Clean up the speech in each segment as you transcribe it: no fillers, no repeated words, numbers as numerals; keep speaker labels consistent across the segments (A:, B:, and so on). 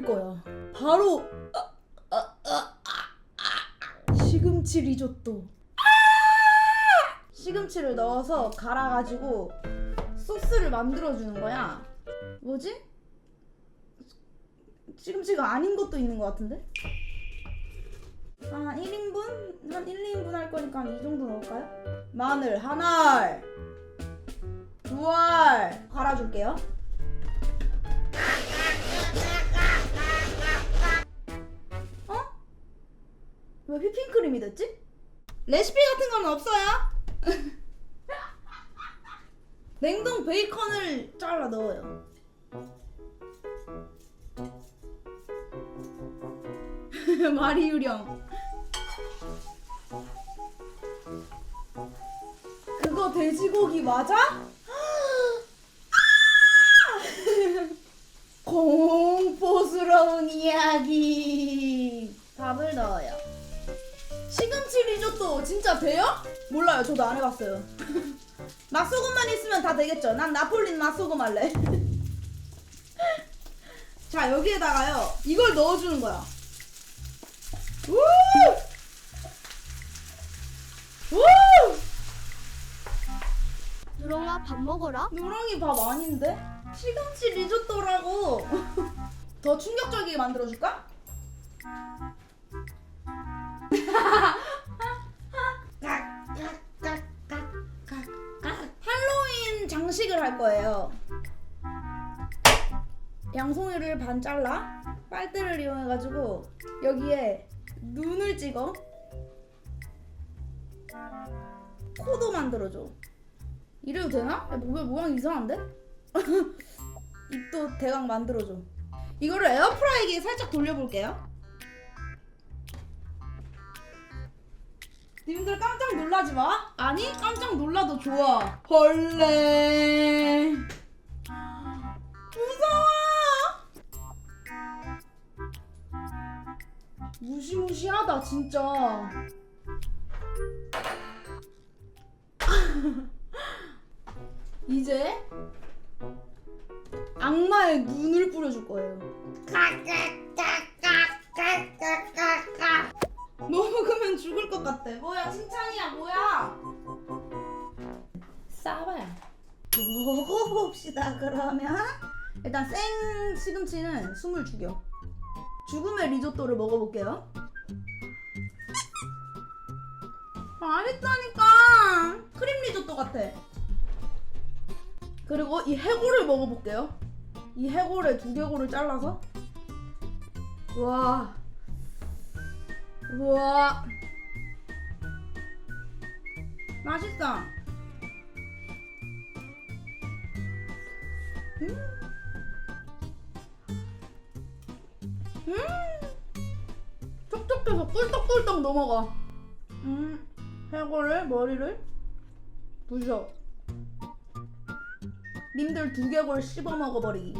A: 거야. 바로 시금치 리조또. 시금치를 넣어서 갈아가지고 소스를 만들어주는 거야. 뭐지? 시금치가 아닌 것도 있는 것 같은데? 한 1인분? 한 1, 2인분 할 거니까 한 이 정도 넣을까요? 마늘 한 알, 두 알 갈아줄게요. 어? 왜 휘핑크림이 됐지? 레시피 같은 건 없어요? 냉동 베이컨을 잘라 넣어요. 말이 유령. 그거 돼지고기 맞아? 공포스러운 이야기. 밥을 넣어요. 시금치 리조또 진짜 돼요? 몰라요. 저도 안 해봤어요. 맛소금만 있으면 다 되겠죠? 난 나폴린 맛소금 할래. 자, 여기에다가요 이걸 넣어주는 거야. 우! 우!
B: 누렁아 밥 먹어라.
A: 누렁이 밥 아닌데? 시금치 리조또라고. 더 충격적이게 만들어줄까? 할로윈 장식을 할 거예요. 양송이를 반 잘라 빨대를 이용해가지고 여기에 눈을 찍어. 코도 만들어줘. 이래도 되나? 야, 왜 모양 이상한데? 입도 대강 만들어줘. 이거를 에어프라이기에 살짝 돌려볼게요. 님들 깜짝 놀라지 마. 아니, 깜짝 놀라도 좋아. 벌레. 무서워. 무시무시하다 진짜. 이제 악마의 눈을 뿌려줄 거예요. 먹으면 죽을 것 같아. 뭐야, 칭찬이야 뭐야? 싸봐야. 먹어봅시다. 그러면 일단 생 시금치는 숨을 죽여. 죽음의 리조또를 먹어볼게요. 맛있다니까. 크림 리조또 같아. 그리고 이 해골을 먹어볼게요. 이 해골에 두개골을 잘라서. 와, 우와, 맛있다. 촉촉해서 꿀떡꿀떡 넘어가. 해골을 머리를 부셔. 님들 두개골 씹어 먹어버리기.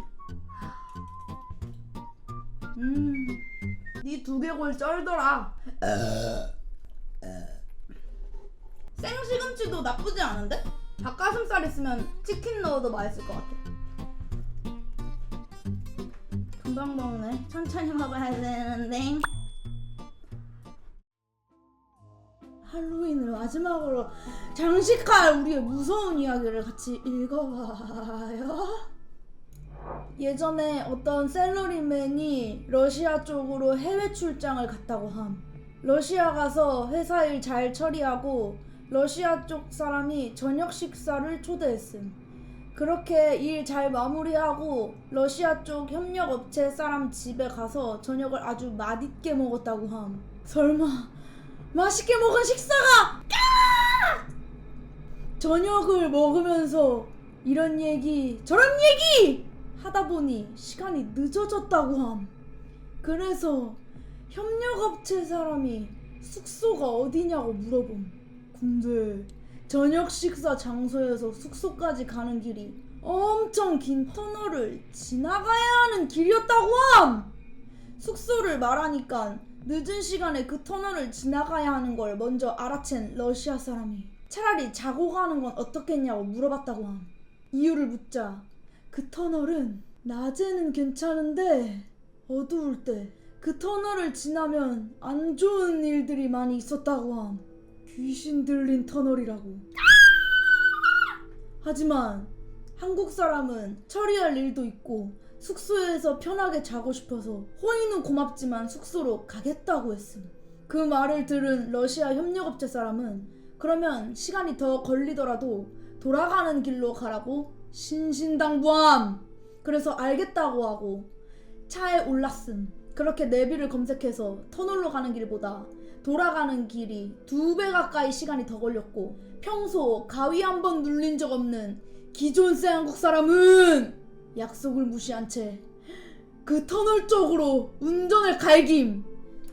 A: 니 두개골 쩔더라. 생시금치도 나쁘지 않은데? 닭가슴살 있으면 치킨 넣어도 맛있을 것 같아. 금방 먹네. 천천히 먹어야 되는데. 할로윈을 마지막으로 장식할 우리의 무서운 이야기를 같이 읽어봐요. 예전에 어떤 샐러리맨이 러시아 쪽으로 해외 출장을 갔다고 함. 러시아 가서 회사 일 잘 처리하고 러시아 쪽 사람이 저녁 식사를 초대했음. 그렇게 일 잘 마무리하고 러시아 쪽 협력업체 사람 집에 가서 저녁을 아주 맛있게 먹었다고 함. 설마 맛있게 먹은 식사가 저녁을 먹으면서 이런 얘기 저런 얘기 하다 보니 시간이 늦어졌다고 함. 그래서 협력업체 사람이 숙소가 어디냐고 물어봄. 근데 저녁 식사 장소에서 숙소까지 가는 길이 엄청 긴 터널을 지나가야 하는 길이었다고 함. 숙소를 말하니까 늦은 시간에 그 터널을 지나가야 하는 걸 먼저 알아챈 러시아 사람이 차라리 자고 가는 건 어떻겠냐고 물어봤다고 함. 이유를 묻자 그 터널은 낮에는 괜찮은데 어두울 때 그 터널을 지나면 안 좋은 일들이 많이 있었다고 함. 귀신 들린 터널이라고. 하지만 한국 사람은 처리할 일도 있고 숙소에서 편하게 자고 싶어서 호의는 고맙지만 숙소로 가겠다고 했음. 그 말을 들은 러시아 협력업체 사람은 그러면 시간이 더 걸리더라도 돌아가는 길로 가라고 신신당부함. 그래서 알겠다고 하고 차에 올랐음. 그렇게 내비를 검색해서 터널로 가는 길보다 돌아가는 길이 2배 가까이 시간이 더 걸렸고, 평소 가위 한 번 눌린 적 없는 기존세 한국 사람은 약속을 무시한 채 그 터널 쪽으로 운전을 갈김.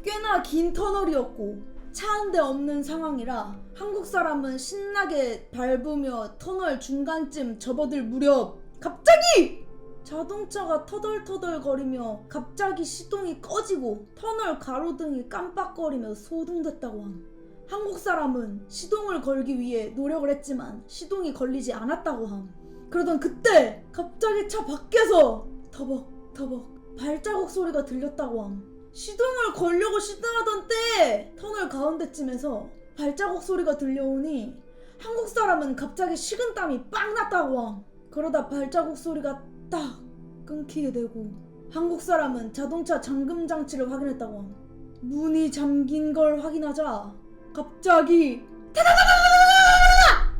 A: 꽤나 긴 터널이었고 차 한 대 없는 상황이라 한국 사람은 신나게 밟으며 터널 중간쯤 접어들 무렵 갑자기 자동차가 터덜터덜 거리며 갑자기 시동이 꺼지고 터널 가로등이 깜빡거리며 소등됐다고 함. 한국 사람은 시동을 걸기 위해 노력을 했지만 시동이 걸리지 않았다고 함. 그러던 그때 갑자기 차 밖에서 터벅터벅 발자국 소리가 들렸다고 함. 시동을 걸려고 시도하던 때 터널 가운데쯤에서 발자국 소리가 들려오니 한국 사람은 갑자기 식은땀이 빵 났다고 함. 그러다 발자국 소리가 딱 끊기게 되고 한국 사람은 자동차 잠금 장치를 확인했다고 함. 문이 잠긴 걸 확인하자 갑자기 타다다다다다다다다다!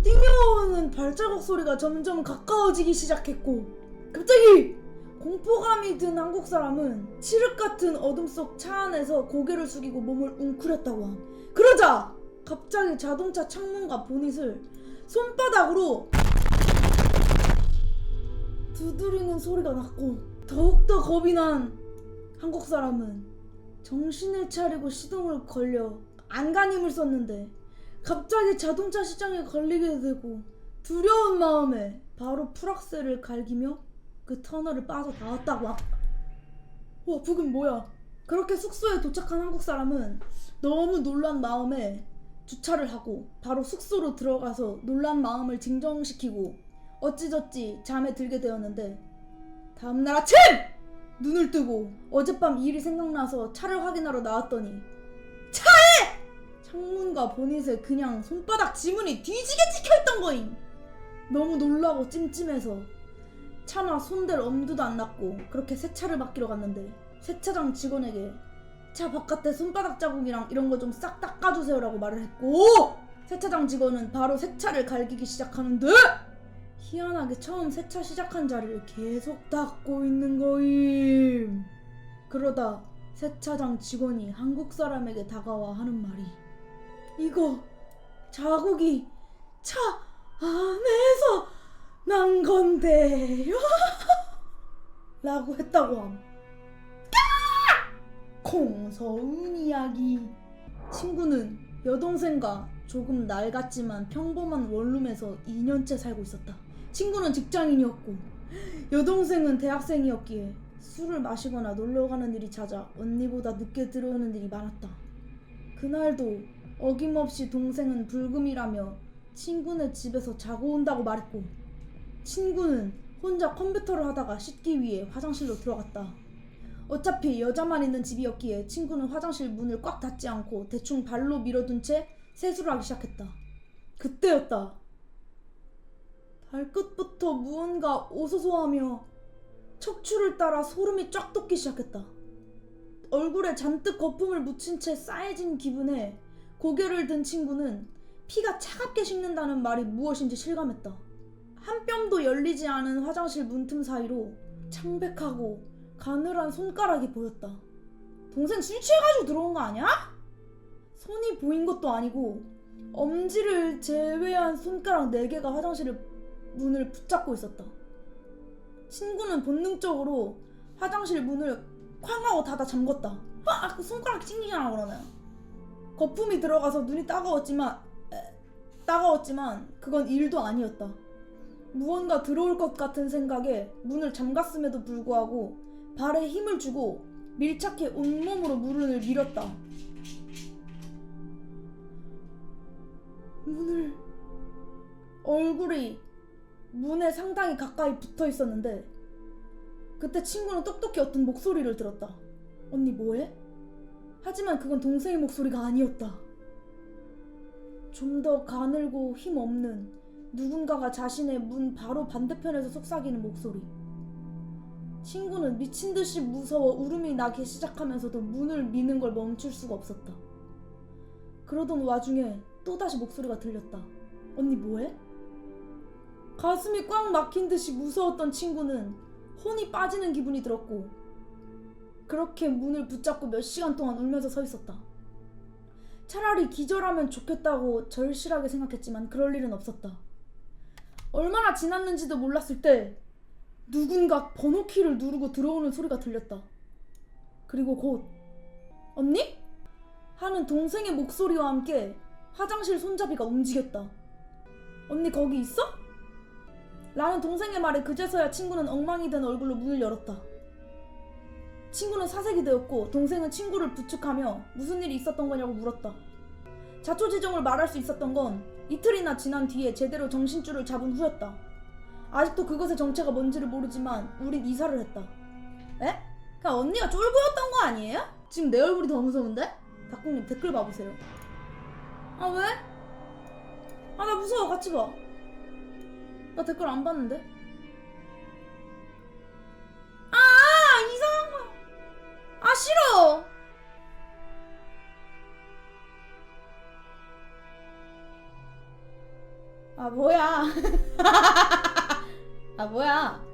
A: 뛰어오는 발자국 소리가 점점 가까워지기 시작했고, 갑자기 공포감이 든 한국 사람은 칠흑 같은 어둠 속 차 안에서 고개를 숙이고 몸을 웅크렸다고 함. 그러자 갑자기 자동차 창문과 보닛을 손바닥으로 두드리는 소리가 났고, 더욱더 겁이 난 한국 사람은 정신을 차리고 시동을 걸려 안간힘을 썼는데 갑자기 자동차 시장에 걸리게 되고 두려운 마음에 바로 풀악셀을 갈기며 그 터널을 빠져나왔다고 함. 와, 그건 뭐야? 그렇게 숙소에 도착한 한국 사람은 너무 놀란 마음에 주차를 하고 바로 숙소로 들어가서 놀란 마음을 진정시키고 어찌저찌 잠에 들게 되었는데, 다음날 아침! 눈을 뜨고 어젯밤 일이 생각나서 차를 확인하러 나왔더니 차에! 창문과 보닛에 그냥 손바닥 지문이 뒤지게 찍혀있던 거임. 너무 놀라고 찜찜해서 차마 손댈 엄두도 안 났고 그렇게 세차를 맡기러 갔는데 세차장 직원에게 차 바깥에 손바닥 자국이랑 이런 거 좀 싹 닦아주세요라고 말을 했고, 세차장 직원은 바로 세차를 갈기기 시작하는데 희한하게 처음 세차 시작한 자리를 계속 닦고 있는 거임. 그러다 세차장 직원이 한국 사람에게 다가와 하는 말이, 이거 자국이 차 안에서 난 건데요? 라고 했다고 함. 콩서운 이야기. 친구는 여동생과 조금 낡았지만 평범한 원룸에서 2년째 살고 있었다. 친구는 직장인이었고 여동생은 대학생이었기에 술을 마시거나 놀러가는 일이 잦아 언니보다 늦게 들어오는 일이 많았다. 그날도 어김없이 동생은 불금이라며 친구네 집에서 자고 온다고 말했고, 친구는 혼자 컴퓨터를 하다가 씻기 위해 화장실로 들어갔다. 어차피 여자만 있는 집이었기에 친구는 화장실 문을 꽉 닫지 않고 대충 발로 밀어둔 채 세수를 하기 시작했다. 그때였다. 발끝부터 무언가 오소소하며 척추를 따라 소름이 쫙 돋기 시작했다. 얼굴에 잔뜩 거품을 묻힌 채 싸해진 기분에 고개를 든 친구는 피가 차갑게 식는다는 말이 무엇인지 실감했다. 한 뼘도 열리지 않은 화장실 문틈 사이로 창백하고 가늘한 손가락이 보였다. 동생 술 취해가지고 들어온 거 아니야? 손이 보인 것도 아니고 엄지를 제외한 손가락 4개가 화장실 문을 붙잡고 있었다. 친구는 본능적으로 화장실 문을 쾅 하고 닫아 잠궜다. 그 손가락이 찡기잖아 그러면. 거품이 들어가서 눈이 따가웠지만 그건 일도 아니었다. 무언가 들어올 것 같은 생각에 문을 잠갔음에도 불구하고 발에 힘을 주고 밀착해 온몸으로 문을 밀었다. 얼굴이 문에 상당히 가까이 붙어 있었는데 그때 친구는 똑똑히 어떤 목소리를 들었다. 언니 뭐해? 하지만 그건 동생의 목소리가 아니었다. 좀 더 가늘고 힘없는 누군가가 자신의 문 바로 반대편에서 속삭이는 목소리. 친구는 미친듯이 무서워 울음이 나기 시작하면서도 문을 미는 걸 멈출 수가 없었다. 그러던 와중에 또다시 목소리가 들렸다. 언니 뭐해? 가슴이 꽉 막힌 듯이 무서웠던 친구는 혼이 빠지는 기분이 들었고 그렇게 문을 붙잡고 몇 시간 동안 울면서 서 있었다. 차라리 기절하면 좋겠다고 절실하게 생각했지만 그럴 일은 없었다. 얼마나 지났는지도 몰랐을 때 누군가 번호키를 누르고 들어오는 소리가 들렸다. 그리고 곧 언니? 하는 동생의 목소리와 함께 화장실 손잡이가 움직였다. 언니 거기 있어? 라는 동생의 말에 그제서야 친구는 엉망이 된 얼굴로 문을 열었다. 친구는 사색이 되었고 동생은 친구를 부축하며 무슨 일이 있었던 거냐고 물었다. 자초지종을 말할 수 있었던 건 이틀이나 지난 뒤에 제대로 정신줄을 잡은 후였다. 아직도 그것의 정체가 뭔지를 모르지만 우린 이사를 했다. 에? 그냥 언니가 쫄보였던 거 아니에요? 지금 내 얼굴이 더 무서운데? 닭국님 댓글 봐보세요. 아 왜? 아 나 무서워. 같이 봐. 나 댓글 안 봤는데? 이상한 거야. 아 싫어. 아 뭐야. 아 뭐야.